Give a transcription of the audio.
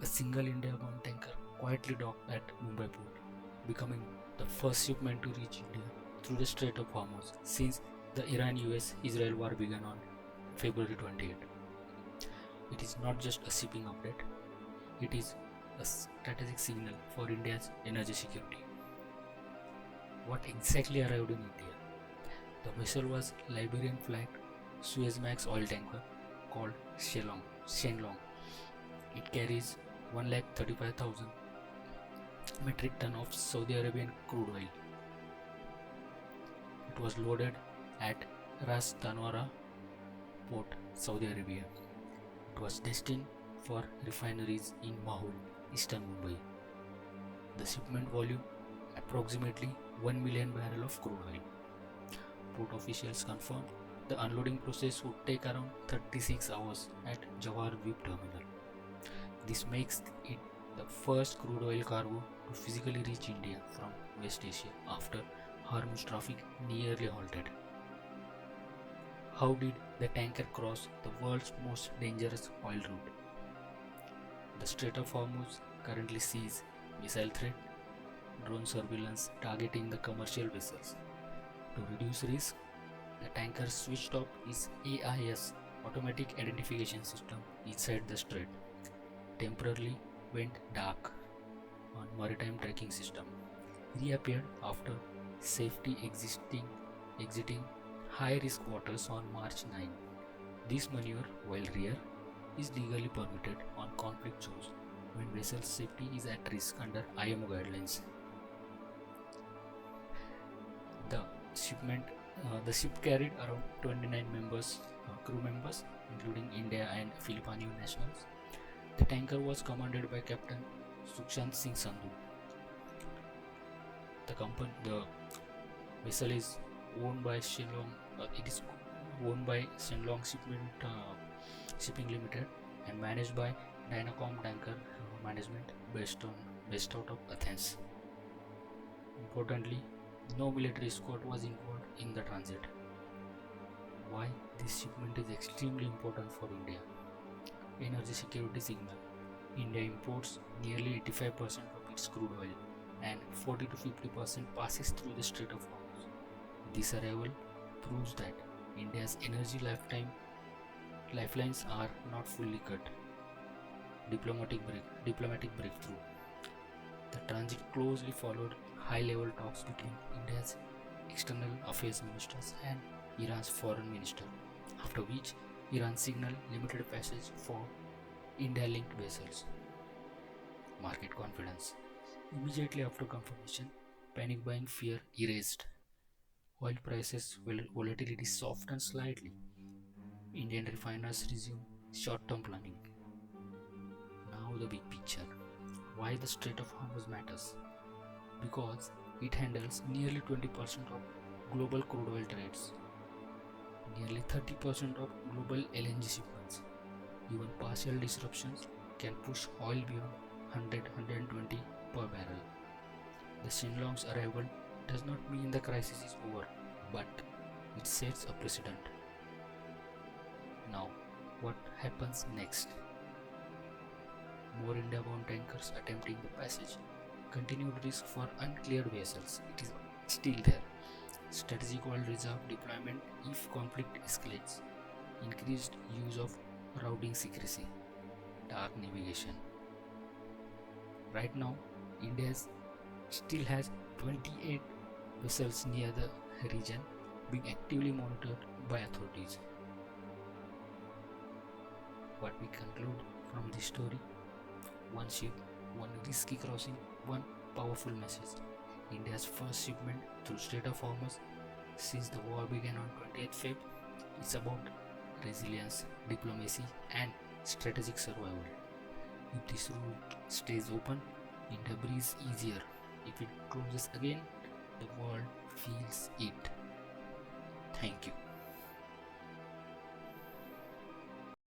A single India-bound tanker quietly docked at Mumbai port, becoming the first shipment to reach India through the Strait of Hormuz since the Iran-US-Israel war began on February 28. It is not just a shipping update, it is a strategic signal for India's energy security. What exactly arrived in India? The vessel was Liberian flagged Suezmax oil tanker called Shenlong. It carries 135,000 metric ton of Saudi Arabian crude oil. It was loaded at Ras Tanwara port, Saudi Arabia. It was destined for refineries in Mahul, eastern Mumbai. The shipment volume approximately 1 million barrels of crude oil. Port officials confirmed the unloading process would take around 36 hours at Jawhar Vip terminal. This makes it the first crude oil cargo to physically reach India from West Asia after Hormuz traffic nearly halted. How did the tanker cross the world's most dangerous oil route? The Strait of Hormuz currently sees missile threat, drone surveillance targeting the commercial vessels. To reduce risk, the tanker switched off its AIS automatic identification system inside the strait, temporarily went dark on maritime tracking system, reappeared after safety exiting high-risk waters on March 9. This maneuver, while rare, is legally permitted on conflict zones when vessel safety is at risk under IMO guidelines. The ship carried around 29 crew members, including India and Filipino nationals. The tanker was commanded by Captain Sushant Singh Sandhu. The vessel is owned by Shenlong. It is owned by Shenlong Shipping Limited and managed by Dynacom Tanker Management based out of Athens. Importantly, no military escort was involved in the transit. Why this shipment is extremely important for India? Energy security signal. India imports nearly 85% of its crude oil and 40 to 50% passes through the Strait of Hormuz. This arrival proves that India's energy lifelines are not fully cut. Diplomatic breakthrough. The transit closely followed high-level talks between India's external affairs ministers and Iran's foreign minister, after which Iran signaled limited passage for India-linked vessels. Market confidence. Immediately after confirmation, panic buying fear erased. Oil prices volatility softened slightly. Indian refiners resumed short-term planning. Now the big picture. Why the Strait of Hormuz matters? Because it handles nearly 20% of global crude oil trades, nearly 30% of global LNG shipments. Even partial disruptions can push oil beyond 100-120 per barrel. The Shenlong's arrival does not mean the crisis is over, but it sets a precedent. Now, what happens next? More India-bound tankers attempting the passage. Continued risk for uncleared vessels. It is still there. Strategic oil reserve deployment if conflict escalates. Increased use of routing secrecy. Dark navigation. Right now, India still has 28 vessels near the region being actively monitored by authorities. What we conclude from this story: one ship, one risky crossing, one powerful message. India's first shipment through Strait of Hormuz since the war began on 28th Feb. It's about resilience, diplomacy, and strategic survival. If this route stays open, India breathes easier. If it closes again, the world feels it. Thank you.